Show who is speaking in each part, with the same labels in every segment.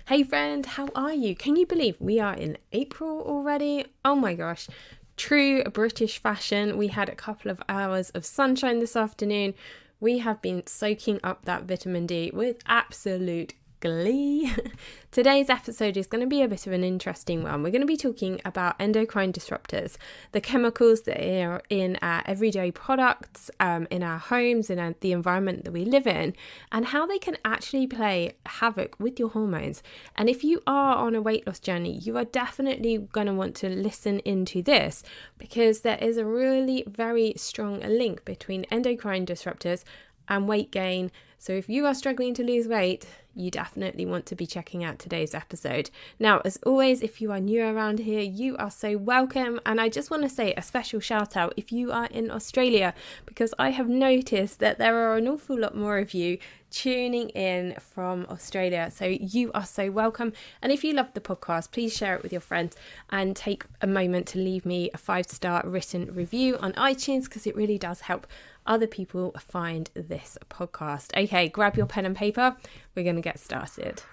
Speaker 1: Hey friend, how are you? Can you believe we are in April already? Oh my gosh. True British fashion. We had a couple of hours of sunshine this afternoon. We have been soaking up that vitamin D with absolute glee. Today's episode is going to be a bit of an interesting one. We're going to be talking about endocrine disruptors, the chemicals that are in our everyday products, in our homes, in the environment that we live in, and how they can actually play havoc with your hormones. And if you are on a weight loss journey, you are definitely going to want to listen into this, because there is a really very strong link between endocrine disruptors and weight gain. So if you are struggling to lose weight, you definitely want to be checking out today's episode. Now, as always, if you are new around here, you are so welcome. And I just want to say a special shout out if you are in Australia, because I have noticed that there are an awful lot more of you tuning in from Australia. So you are so welcome. And if you love the podcast, please share it with your friends and take a moment to leave me a 5-star written review on iTunes, because it really does help other people find this podcast. Okay, grab your pen and paper. We're going to get started.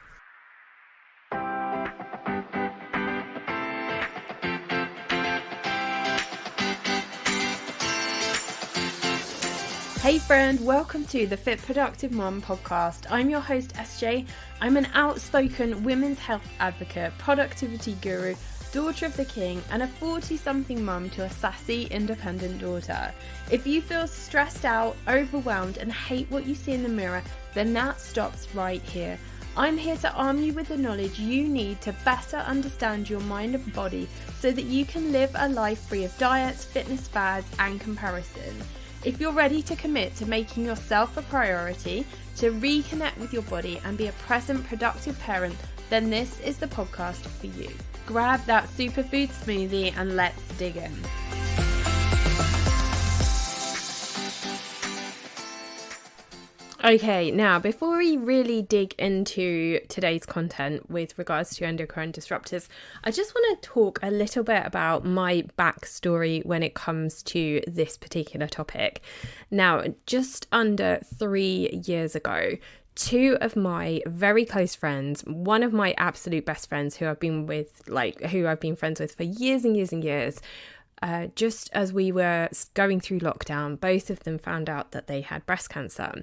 Speaker 1: Hey friend, welcome to the Fit Productive Mum podcast. I'm your host SJ. I'm an outspoken women's health advocate, productivity guru, daughter of the king, and a 40-something mum to a sassy, independent daughter. If you feel stressed out, overwhelmed, and hate what you see in the mirror, then that stops right here. I'm here to arm you with the knowledge you need to better understand your mind and body so that you can live a life free of diets, fitness fads, and comparison. If you're ready to commit to making yourself a priority, to reconnect with your body and be a present, productive parent, then this is the podcast for you. Grab that superfood smoothie and let's dig in. Okay, now before we really dig into today's content with regards to endocrine disruptors, I just want to talk a little bit about my backstory when it comes to this particular topic. Now, just under 3 years ago, two of my very close friends, one of my absolute best friends who I've been friends with for years and years and years, just as we were going through lockdown, both of them found out that they had breast cancer.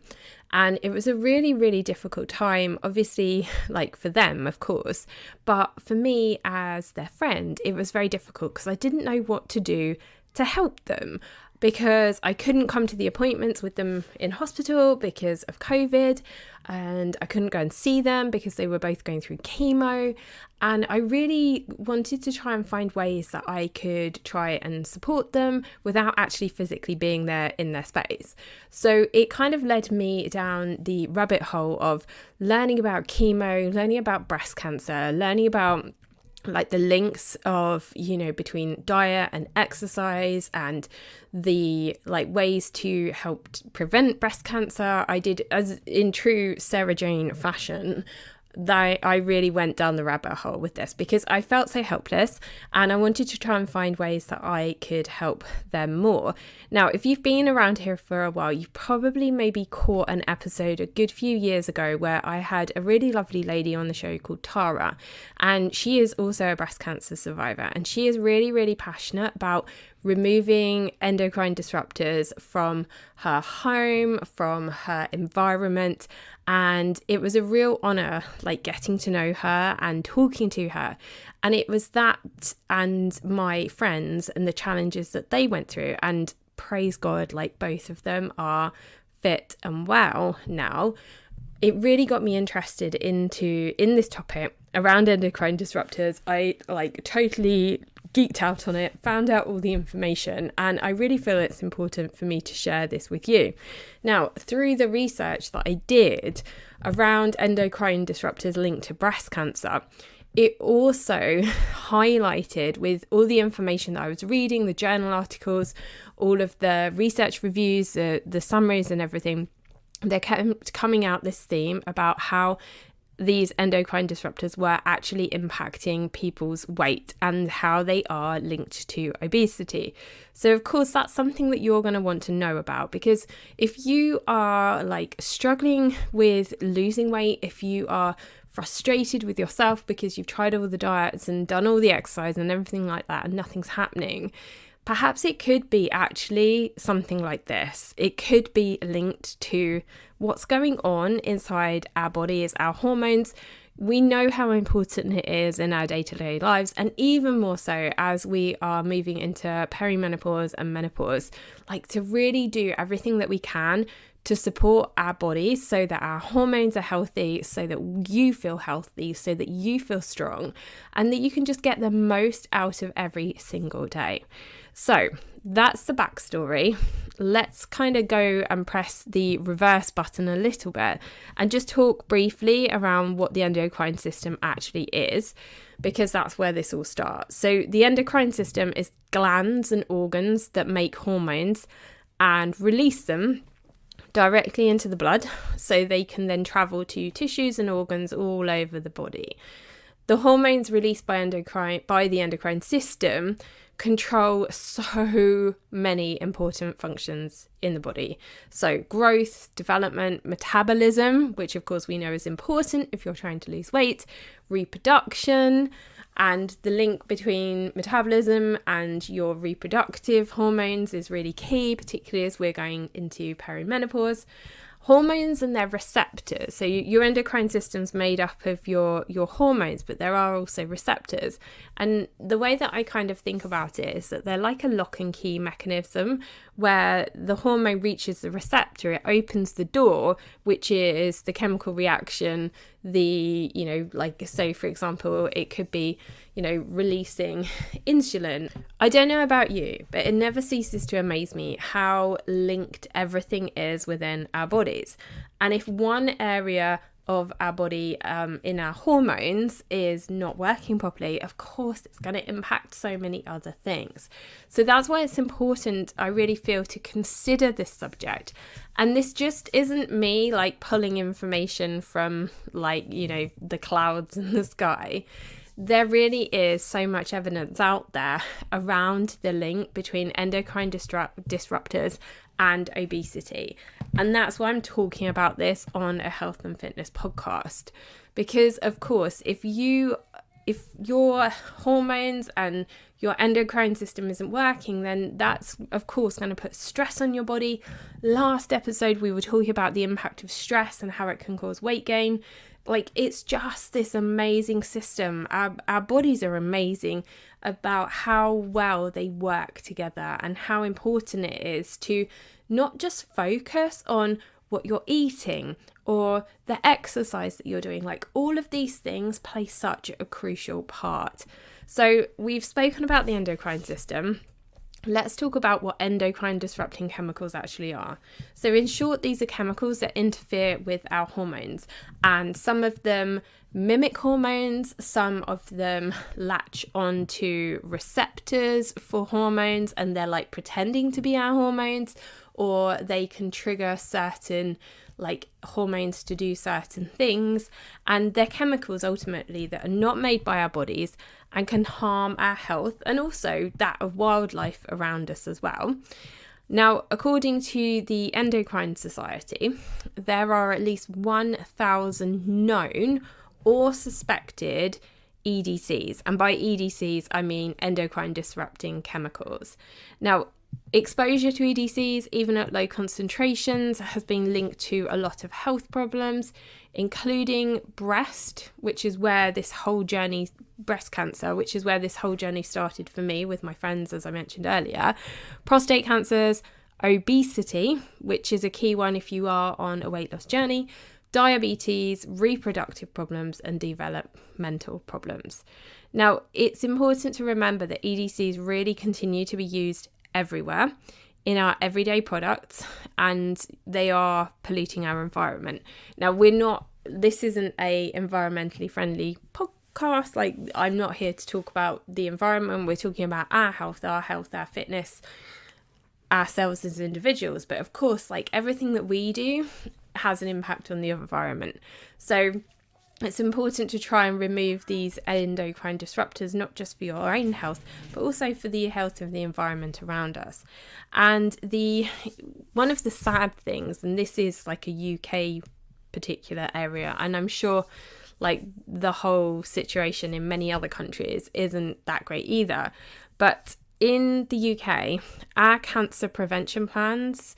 Speaker 1: And it was a really, really difficult time, obviously, for them, of course. But for me as their friend, it was very difficult because I didn't know what to do to help them, because I couldn't come to the appointments with them in hospital because of COVID, and I couldn't go and see them because they were both going through chemo. And I really wanted to try and find ways that I could try and support them without actually physically being there in their space. So it kind of led me down the rabbit hole of learning about chemo, learning about breast cancer, learning about the links of, between diet and exercise and the ways to help prevent breast cancer. I did, as in true Sarah Jane fashion, that I really went down the rabbit hole with this because I felt so helpless and I wanted to try and find ways that I could help them more. Now, if you've been around here for a while, you've probably maybe caught an episode a good few years ago where I had a really lovely lady on the show called Tara, and she is also a breast cancer survivor, and she is really, really passionate about removing endocrine disruptors from her home, from her environment. And it was a real honor, getting to know her and talking to her. And it was that and my friends and the challenges that they went through. And praise God, both of them are fit and well now. It really got me interested in this topic around endocrine disruptors. I totally geeked out on it, found out all the information, and I really feel it's important for me to share this with you. Now, through the research that I did around endocrine disruptors linked to breast cancer, it also highlighted, with all the information that I was reading, the journal articles, all of the research reviews, the summaries and everything, they kept coming out this theme about how these endocrine disruptors were actually impacting people's weight and how they are linked to obesity. So of course that's something that you're going to want to know about, because if you are struggling with losing weight, if you are frustrated with yourself because you've tried all the diets and done all the exercise and everything like that and nothing's happening, perhaps it could be actually something like this. It could be linked to what's going on inside our bodies, our hormones. We know how important it is in our day-to-day lives, and even more so as we are moving into perimenopause and menopause, like to really do everything that we can to support our bodies so that our hormones are healthy, so that you feel healthy, so that you feel strong, and that you can just get the most out of every single day. So that's the backstory. Let's kind of go and press the reverse button a little bit and just talk briefly around what the endocrine system actually is, because that's where this all starts. So the endocrine system is glands and organs that make hormones and release them directly into the blood so they can then travel to tissues and organs all over the body. The hormones released by the endocrine system control so many important functions in the body. So growth, development, metabolism, which of course we know is important if you're trying to lose weight, reproduction, and the link between metabolism and your reproductive hormones is really key, particularly as we're going into perimenopause. Hormones and their receptors. So your endocrine system's made up of your hormones, but there are also receptors. And the way that I kind of think about it is that they're like a lock and key mechanism where the hormone reaches the receptor, it opens the door, which is the chemical reaction, so for example, it could be, releasing insulin. I don't know about you, but it never ceases to amaze me how linked everything is within our bodies. And if one area of our body in our hormones is not working properly, of course it's going to impact so many other things. So that's why it's important, I really feel, to consider this subject. And this just isn't me pulling information from the clouds in the sky. There really is so much evidence out there around the link between endocrine disruptors and obesity. And that's why I'm talking about this on a health and fitness podcast. Because of course, if your hormones and your endocrine system isn't working, then that's of course going to put stress on your body. Last episode, we were talking about the impact of stress and how it can cause weight gain. It's just this amazing system. Our bodies are amazing about how well they work together and how important it is to not just focus on what you're eating or the exercise that you're doing. All of these things play such a crucial part. So we've spoken about the endocrine system. Let's talk about what endocrine disrupting chemicals actually are. So in short, these are chemicals that interfere with our hormones, and some of them mimic hormones, some of them latch onto receptors for hormones and they're pretending to be our hormones, or they can trigger certain hormones to do certain things, and they're chemicals ultimately that are not made by our bodies and can harm our health and also that of wildlife around us as well. Now, according to the Endocrine Society, there are at least 1,000 known or suspected EDCs, and by EDCs I mean endocrine disrupting chemicals. Now, exposure to EDCs, even at low concentrations, has been linked to a lot of health problems, including breast cancer, which is where this whole journey started for me with my friends, as I mentioned earlier, prostate cancers, obesity, which is a key one if you are on a weight loss journey, diabetes, reproductive problems, and developmental problems. Now, it's important to remember that EDCs really continue to be used everywhere in our everyday products, and they are polluting our environment. Now, this isn't a environmentally friendly podcast. I'm not here to talk about the environment. We're talking about our health, our fitness, ourselves as individuals. But of course, everything that we do has an impact on the environment. So it's important to try and remove these endocrine disruptors, not just for your own health, but also for the health of the environment around us. And one of the sad things, and this is a UK particular area, and I'm sure like the whole situation in many other countries isn't that great either. But in the UK, our cancer prevention plans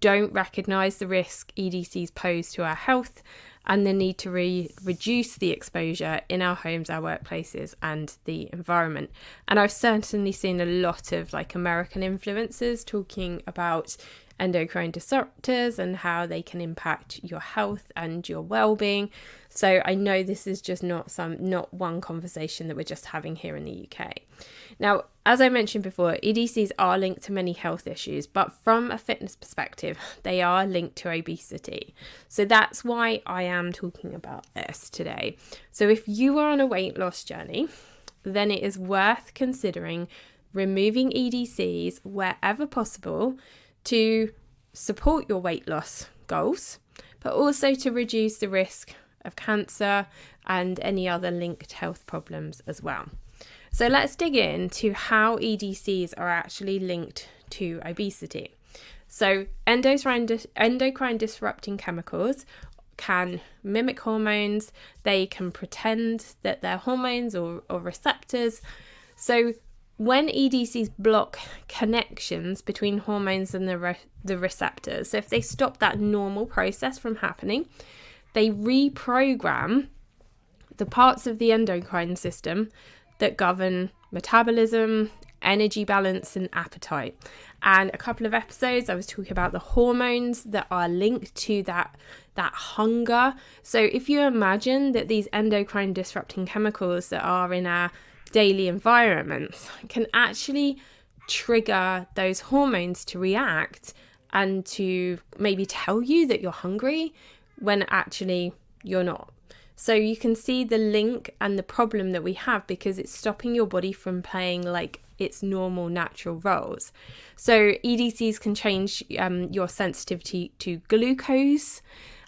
Speaker 1: don't recognise the risk EDCs pose to our health and the need to reduce the exposure in our homes, our workplaces and the environment. And I've certainly seen a lot of like American influencers talking about endocrine disruptors and how they can impact your health and your well-being. So I know this is just not one conversation that we're just having here in the UK. Now, as I mentioned before, EDCs are linked to many health issues, but from a fitness perspective, they are linked to obesity. So that's why I am talking about this today. So if you are on a weight loss journey, then it is worth considering removing EDCs wherever possible to support your weight loss goals, but also to reduce the risk of cancer and any other linked health problems as well. So let's dig into how EDCs are actually linked to obesity. So endocrine disrupting chemicals can mimic hormones. They can pretend that they're hormones or receptors. So when EDCs block connections between hormones and the receptors, so if they stop that normal process from happening, they reprogram the parts of the endocrine system that govern metabolism, energy balance and appetite. And a couple of episodes I was talking about the hormones that are linked to that hunger. So if you imagine that these endocrine disrupting chemicals that are in our daily environments can actually trigger those hormones to react and to maybe tell you that you're hungry when actually you're not. So you can see the link and the problem that we have because it's stopping your body from playing like its normal natural roles. So EDCs can change your sensitivity to glucose.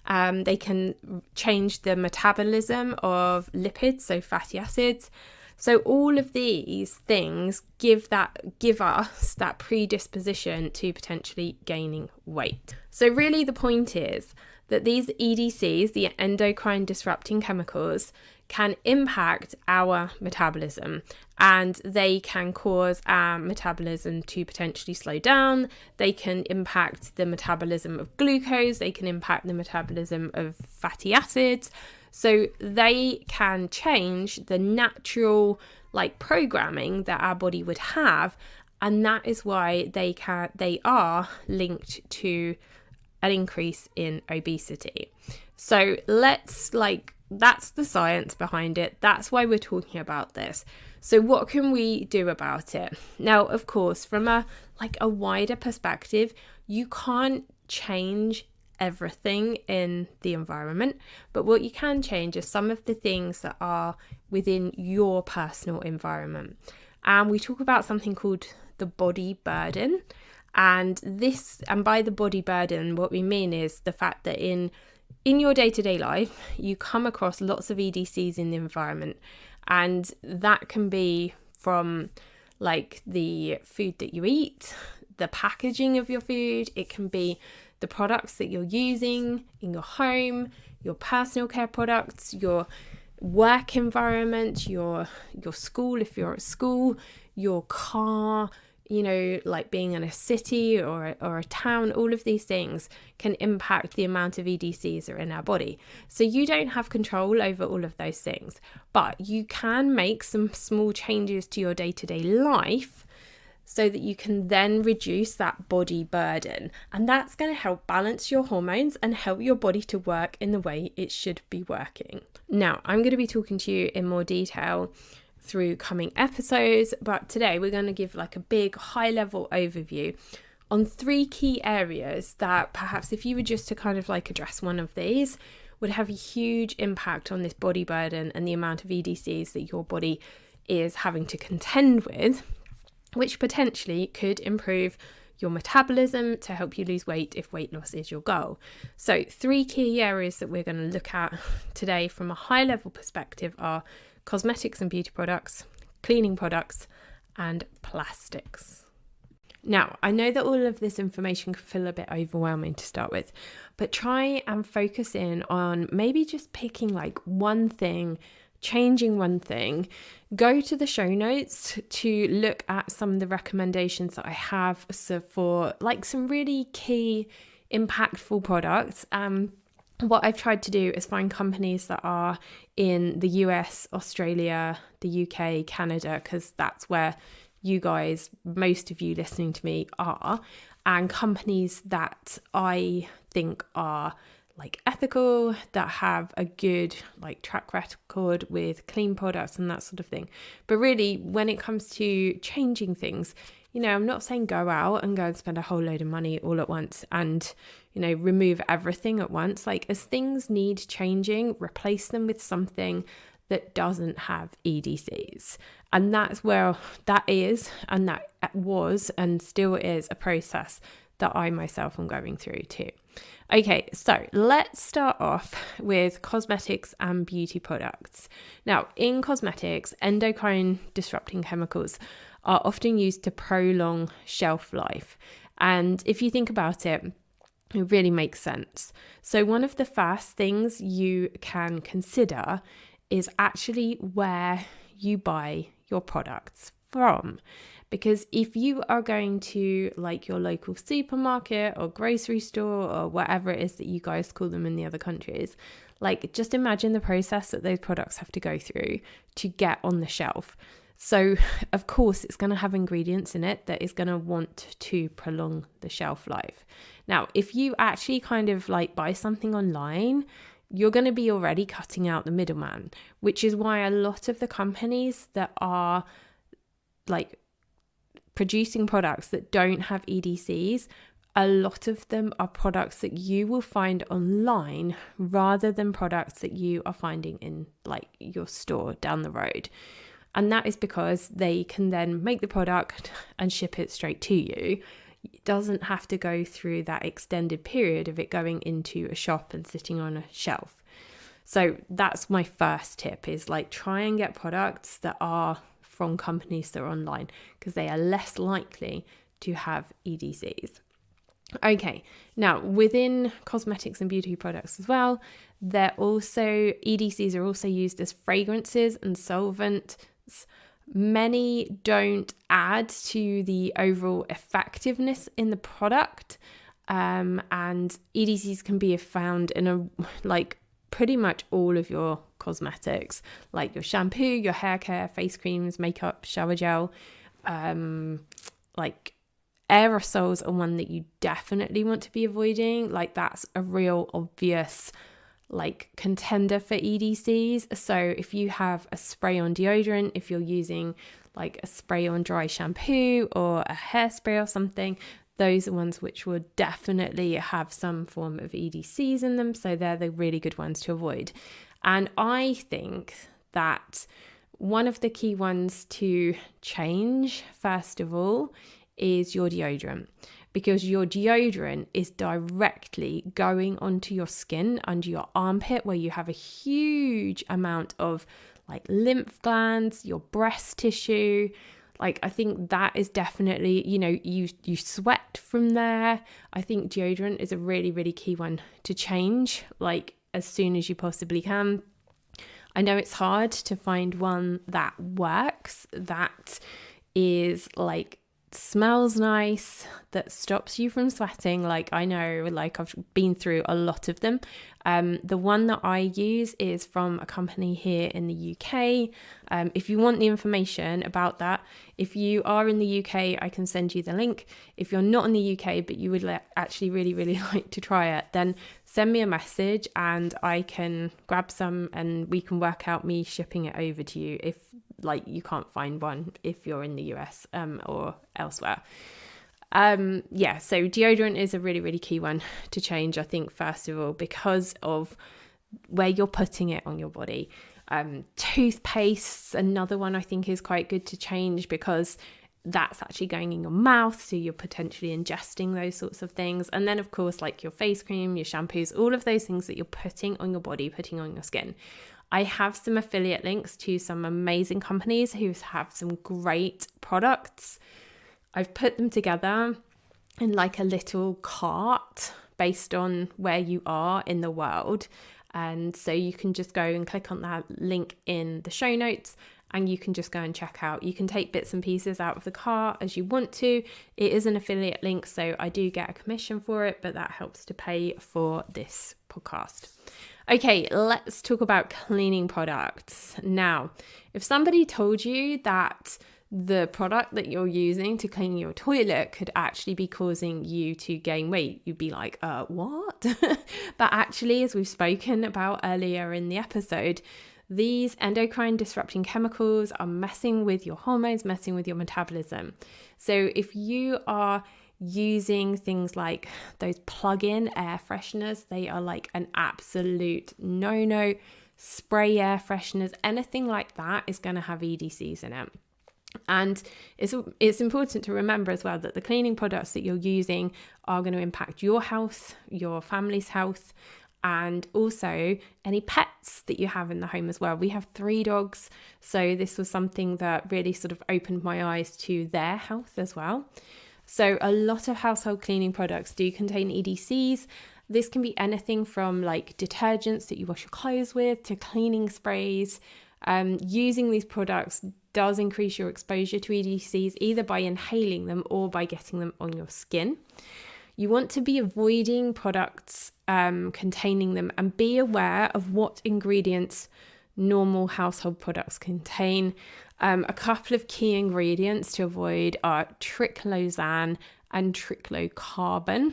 Speaker 1: They can change the metabolism of lipids, so fatty acids. So all of these things give us that predisposition to potentially gaining weight. So really the point is that these EDCs, the endocrine disrupting chemicals, can impact our metabolism and they can cause our metabolism to potentially slow down. They can impact the metabolism of glucose. They can impact the metabolism of fatty acids. So they can change the natural programming that our body would have. And that is why they are linked to an increase in obesity. So that's the science behind it. That's why we're talking about this. So what can we do about it? Now, of course, from a wider perspective, you can't change everything in the environment, but what you can change is some of the things that are within your personal environment. And we talk about something called the body burden. And by the body burden, what we mean is the fact that in your day-to-day life, you come across lots of EDCs in the environment. And that can be from the food that you eat, the packaging of your food. It can be the products that you're using in your home, your personal care products, your work environment, your school if you're at school, your car, being in a city or a town. All of these things can impact the amount of EDCs that are in our body. So you don't have control over all of those things, but you can make some small changes to your day-to-day life so that you can then reduce that body burden. And that's going to help balance your hormones and help your body to work in the way it should be working. Now, I'm going to be talking to you in more detail through coming episodes, but today we're going to give a big high-level overview on 3 key areas that perhaps if you were just to address one of these would have a huge impact on this body burden and the amount of EDCs that your body is having to contend with, which potentially could improve your metabolism to help you lose weight if weight loss is your goal. So 3 key areas that we're going to look at today from a high-level perspective are cosmetics and beauty products, cleaning products, and plastics. Now, I know that all of this information can feel a bit overwhelming to start with, but try and focus in on maybe just picking like one thing, changing one thing. Go to the show notes to look at some of the recommendations that I have for like some really key, impactful products. What I've tried to do is find companies that are in the US, Australia, the UK, Canada, because that's where you guys, most of you listening to me, are, and companies that I think are like ethical, that have a good like track record with clean products and that sort of thing. But really, when it comes to changing things, I'm not saying go out and go and spend a whole load of money all at once and, remove everything at once. Like, as things need changing, replace them with something that doesn't have EDCs. And that's where that is, and that was and still is a process that I myself am going through too. Okay, so let's start off with cosmetics and beauty products. Now, in cosmetics, endocrine disrupting chemicals are often used to prolong shelf life. And if you think about it, it really makes sense. So one of the first things you can consider is actually where you buy your products from. Because if you are going to like your local supermarket or grocery store or whatever it is that you guys call them in the other countries, like just imagine the process that those products have to go through to get on the shelf. So of course it's going to have ingredients in it that is going to want to prolong the shelf life. Now, if you actually kind of like buy something online, you're going to be already cutting out the middleman, which is why a lot of the companies that are like producing products that don't have EDCs, a lot of them are products that you will find online rather than products that you are finding in like your store down the road. And that is because they can then make the product and ship it straight to you. It doesn't have to go through that extended period of it going into a shop and sitting on a shelf. So that's my first tip, is like try and get products that are from companies that are online, because they are less likely to have EDCs. Okay, now within cosmetics and beauty products as well, EDCs are also used as fragrances and solvents. Many don't add to the overall effectiveness in the product, and EDCs can be found in pretty much all of your cosmetics, like your shampoo, your hair care, face creams, makeup, shower gel. Like aerosols are one that you definitely want to be avoiding. Like that's a real obvious like contender for EDCs. So if you have a spray on deodorant, if you're using like a spray on dry shampoo or a hairspray or something, those are ones which will definitely have some form of EDCs in them. So they're the really good ones to avoid. And I think that one of the key ones to change, first of all, is your deodorant. Because your deodorant is directly going onto your skin under your armpit, where you have a huge amount of like lymph glands, your breast tissue. Like I think that is definitely, you sweat from there. I think deodorant is a really, really key one to change like as soon as you possibly can. I know it's hard to find one that works, that is like smells nice, that stops you from sweating. Like I know, like I've been through a lot of them. The one that I use is from a company here in the UK. If you want the information about that, if you are in the UK, I can send you the link. If you're not in the UK but you would actually really, really like to try it, then send me a message and I can grab some and we can work out me shipping it over to you if like you can't find one if you're in the US or elsewhere. So deodorant is a really, really key one to change, I think, first of all, because of where you're putting it on your body. Toothpaste's another one I think is quite good to change, because that's actually going in your mouth, so you're potentially ingesting those sorts of things. And then of course, like your face cream, your shampoos, all of those things that you're putting on your body, putting on your skin. I have some affiliate links to some amazing companies who have some great products. I've put them together in like a little cart based on where you are in the world. And so you can just go and click on that link in the show notes and you can just go and check out. You can take bits and pieces out of the cart as you want to. It is an affiliate link, so I do get a commission for it, but that helps to pay for this podcast. Okay, let's talk about cleaning products. Now, if somebody told you that the product that you're using to clean your toilet could actually be causing you to gain weight, you'd be like, what? But actually, as we've spoken about earlier in the episode, these endocrine disrupting chemicals are messing with your hormones, messing with your metabolism. So if you are using things like those plug-in air fresheners, they are like an absolute no-no. Spray air fresheners, anything like that is going to have EDCs in it. And it's important to remember as well that the cleaning products that you're using are going to impact your health, your family's health, and also any pets that you have in the home as well. We have 3 dogs, so this was something that really sort of opened my eyes to their health as well. So a lot of household cleaning products do contain EDCs. This can be anything from like detergents that you wash your clothes with to cleaning sprays. Using these products does increase your exposure to EDCs either by inhaling them or by getting them on your skin. You want to be avoiding products containing them and be aware of what ingredients normal household products contain. A couple of key ingredients to avoid are triclosan and triclocarbon.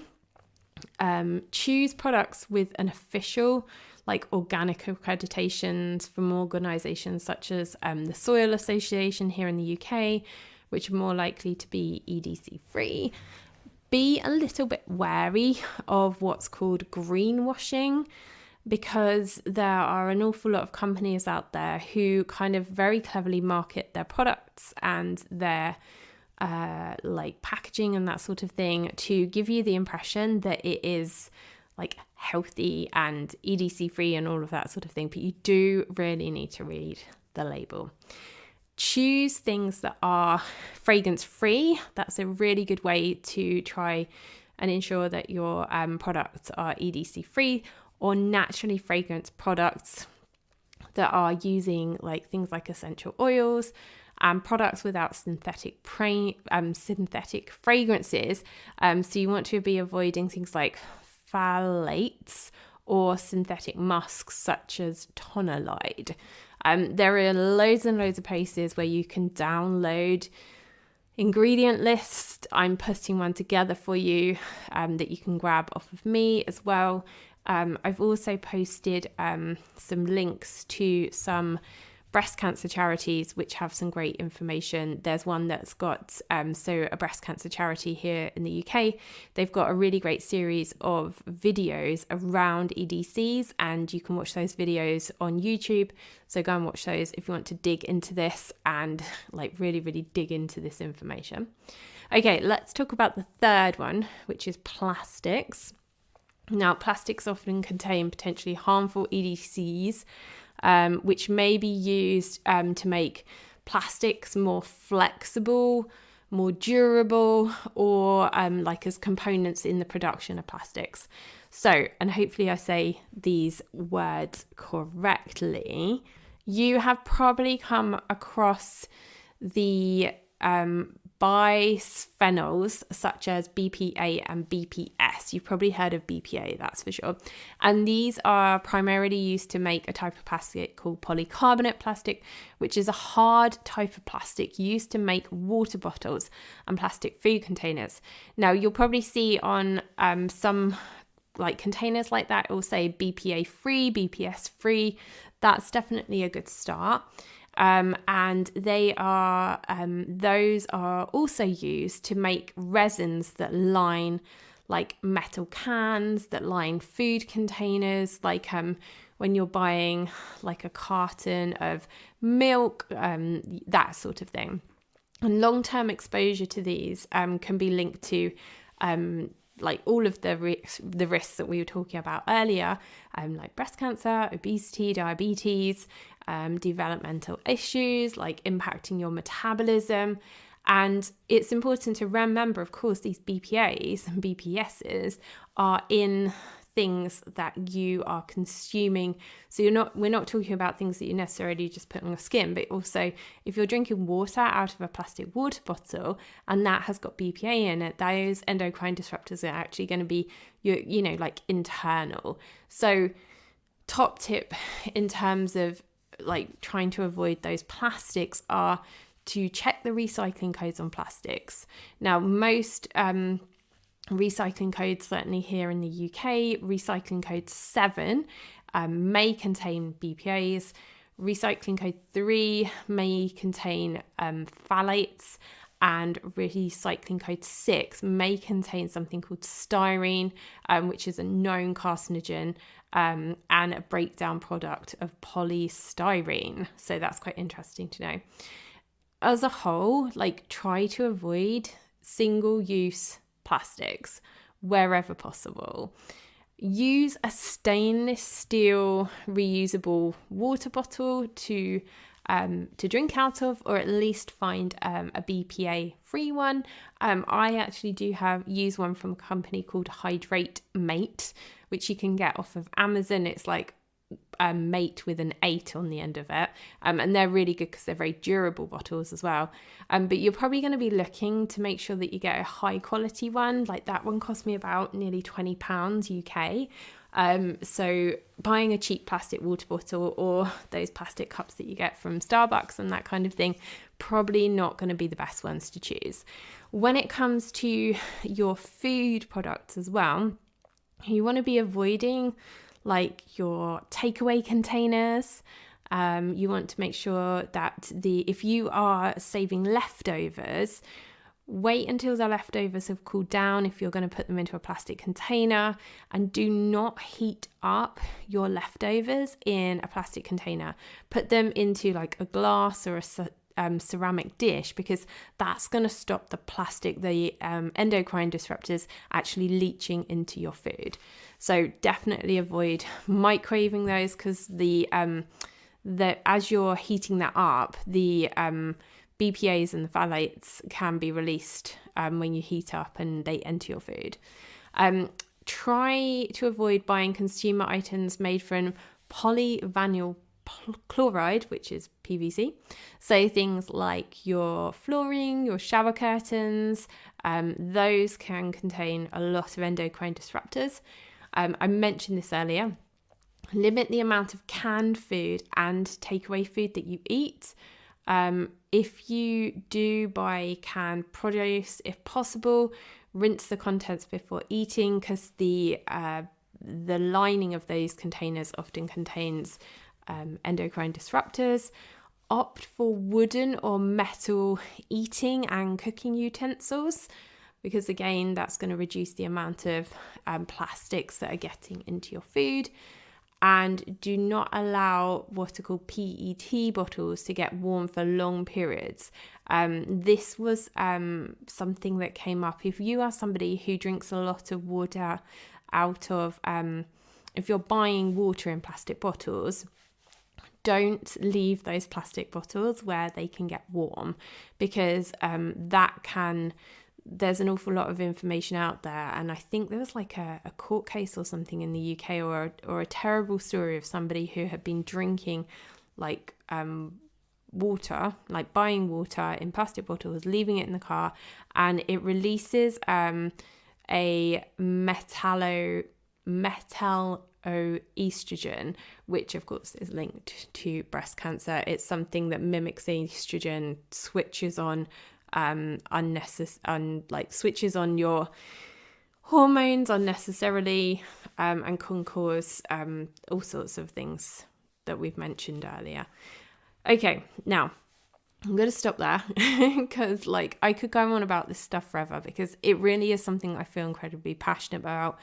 Speaker 1: Choose products with an official like organic accreditations from organisations such as the Soil Association here in the UK, which are more likely to be EDC free. Be a little bit wary of what's called greenwashing, because there are an awful lot of companies out there who kind of very cleverly market their products and their like packaging and that sort of thing to give you the impression that it is like healthy and EDC free and all of that sort of thing, but you do really need to read the label. Choose things that are fragrance free. That's a really good way to try and ensure that your products are EDC free, or naturally fragrance products that are using like things like essential oils and products without synthetic fragrances. So you want to be avoiding things like phthalates or synthetic musks such as tonalide. There are loads and loads of places where you can download ingredient lists. I'm putting one together for you that you can grab off of me as well. I've also posted some links to some breast cancer charities which have some great information. There's one that's got a breast cancer charity here in the UK. They've got a really great series of videos around EDCs, and you can watch those videos on YouTube. So go and watch those if you want to dig into this and like really, really dig into this information. Okay, let's talk about the third one, which is plastics. Now, plastics often contain potentially harmful EDCs, which may be used to make plastics more flexible, more durable, or like as components in the production of plastics. So, and hopefully I say these words correctly, you have probably come across the bisphenols such as BPA and BPS. You've probably heard of BPA, that's for sure. And these are primarily used to make a type of plastic called polycarbonate plastic, which is a hard type of plastic used to make water bottles and plastic food containers. Now, you'll probably see on some like containers like that, it will say BPA free, BPS free. That's definitely a good start. And they are those are also used to make resins that line like metal cans, that line food containers, like when you're buying like a carton of milk, that sort of thing. And long-term exposure to these can be linked to like all of the risks that we were talking about earlier, like breast cancer, obesity, diabetes, developmental issues like impacting your metabolism, And it's important to remember, of course, these BPAs and BPSs are in things that you are consuming. So we're not talking about things that you necessarily just put on your skin, but also if you're drinking water out of a plastic water bottle and that has got BPA in it, those endocrine disruptors are actually going to be like internal. So top tip in terms of like trying to avoid those plastics are to check the recycling codes on plastics. Now, most recycling codes, certainly here in the UK, recycling code 7 may contain BPAs. Recycling code 3 may contain phthalates, and recycling code 6 may contain something called styrene, which is a known carcinogen and a breakdown product of polystyrene. So that's quite interesting to know. As a whole, like, try to avoid single-use plastics wherever possible. Use a stainless steel reusable water bottle to drink out of, or at least find a BPA free one. I actually do use one from a company called Hydrate Mate, which you can get off of Amazon. It's like mate with an 8 on the end of it, and they're really good because they're very durable bottles as well, but you're probably going to be looking to make sure that you get a high quality one. Like that one cost me about nearly £20 UK, so buying a cheap plastic water bottle or those plastic cups that you get from Starbucks and that kind of thing, probably not going to be the best ones to choose. When it comes to your food products as well, you want to be avoiding like your takeaway containers. You want to make sure that if you are saving leftovers, wait until the leftovers have cooled down if you're going to put them into a plastic container, and do not heat up your leftovers in a plastic container. Put them into like a glass or a ceramic dish, because that's going to stop the endocrine disruptors actually leaching into your food. So definitely avoid microwaving those, because as you're heating that up, the BPAs and the phthalates can be released when you heat up and they enter your food. Try to avoid buying consumer items made from polyvinyl chloride, which is PVC. So things like your flooring, your shower curtains, those can contain a lot of endocrine disruptors. I mentioned this earlier. Limit the amount of canned food and takeaway food that you eat. If you do buy canned produce, if possible, rinse the contents before eating, because the lining of those containers often contains endocrine disruptors. Opt for wooden or metal eating and cooking utensils, because again, that's going to reduce the amount of plastics that are getting into your food. And do not allow what are called PET bottles to get warm for long periods. This was something that came up. If you are somebody who drinks a lot of water out of, if you're buying water in plastic bottles, don't leave those plastic bottles where they can get warm, because there's an awful lot of information out there, and I think there was like a court case or something in the UK, or a terrible story of somebody who had been drinking like water, like buying water in plastic bottles, leaving it in the car, and it releases a metalloestrogen, which of course is linked to breast cancer. It's something that mimics estrogen, switches on switches on your hormones unnecessarily, and can cause all sorts of things that we've mentioned earlier. Okay, now I'm going to stop there because I could go on about this stuff forever, because it really is something I feel incredibly passionate about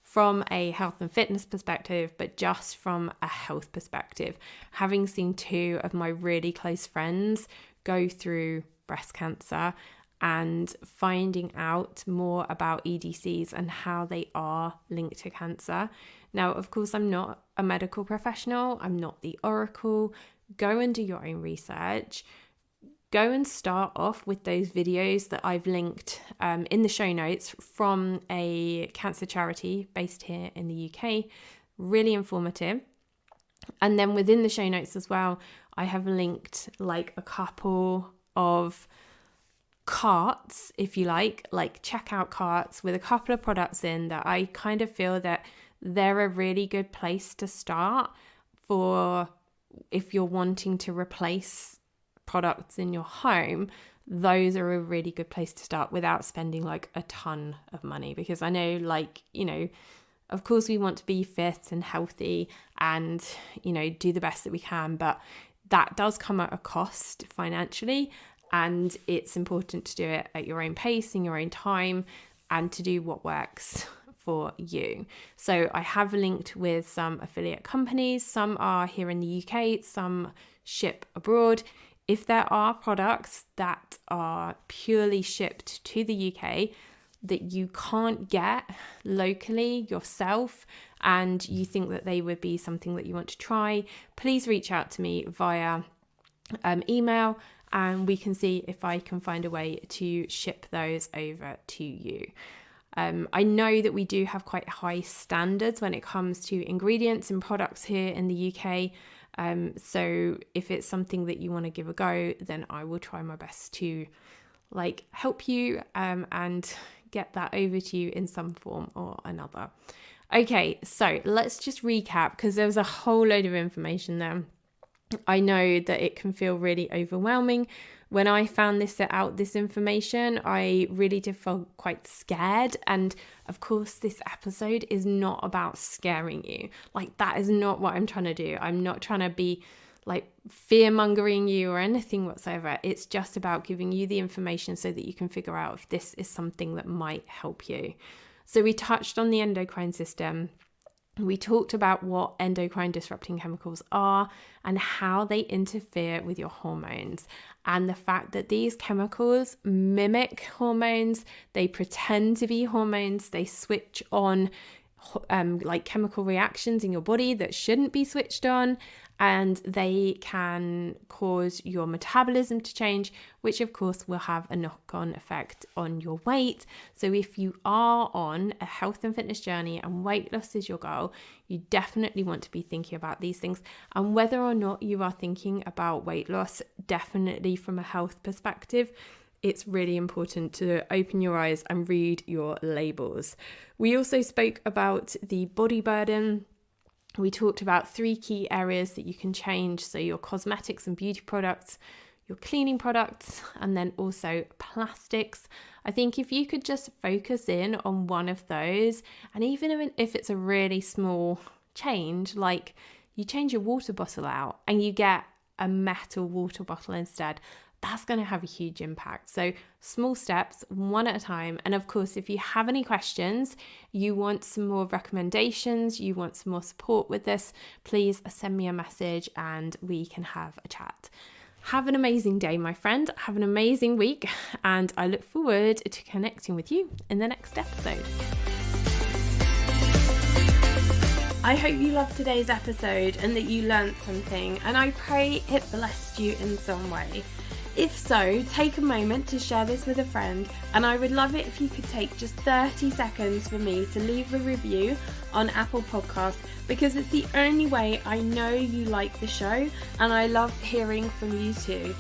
Speaker 1: from a health and fitness perspective, but just from a health perspective, having seen 2 of my really close friends go through breast cancer and finding out more about EDCs and how they are linked to cancer. Now, of course, I'm not a medical professional. I'm not the oracle. Go and do your own research. go and start off with those videos that I've linked in the show notes from a cancer charity based here in the UK. Really informative. And then within the show notes as well, I have linked like a couple of carts, if you like checkout carts with a couple of products in that I kind of feel that they're a really good place to start for if you're wanting to replace products in your home. Those are a really good place to start without spending like a ton of money, because I know, like, you know, of course we want to be fit and healthy and, you know, do the best that we can, but that does come at a cost financially, and it's important to do it at your own pace, in your own time, and to do what works for you. So I have linked with some affiliate companies. Some are here in the UK, some ship abroad. If there are products that are purely shipped to the UK that you can't get locally yourself and you think that they would be something that you want to try, please reach out to me via email, and we can see if I can find a way to ship those over to you. I know that we do have quite high standards when it comes to ingredients and products here in the UK. So if it's something that you want to give a go, then I will try my best to like help you and get that over to you in some form or another. Okay, so let's just recap, because there was a whole load of information there. I know that it can feel really overwhelming. When I found this information, I really did feel quite scared. And of course, this episode is not about scaring you. Like, that is not what I'm trying to do. I'm not trying to be like fear-mongering you or anything whatsoever. It's just about giving you the information so that you can figure out if this is something that might help you. So we touched on the endocrine system. We talked about what endocrine disrupting chemicals are and how they interfere with your hormones, and the fact that these chemicals mimic hormones. They pretend to be hormones. They switch on like chemical reactions in your body that shouldn't be switched on, and they can cause your metabolism to change, which of course will have a knock-on effect on your weight. So if you are on a health and fitness journey and weight loss is your goal, you definitely want to be thinking about these things. And whether or not you are thinking about weight loss, definitely from a health perspective, it's really important to open your eyes and read your labels. We also spoke about the body burden. We talked about 3 key areas that you can change. So your cosmetics and beauty products, your cleaning products, and then also plastics. I think if you could just focus in on one of those, and even if it's a really small change, like you change your water bottle out and you get a metal water bottle instead, that's going to have a huge impact. So small steps, one at a time. And of course, if you have any questions, you want some more recommendations, you want some more support with this, please send me a message and we can have a chat. Have an amazing day, my friend. Have an amazing week. And I look forward to connecting with you in the next episode. I hope you loved today's episode and that you learned something. And I pray it blessed you in some way. If so, take a moment to share this with a friend, and I would love it if you could take just 30 seconds for me to leave a review on Apple Podcasts, because it's the only way I know you like the show, and I love hearing from you too.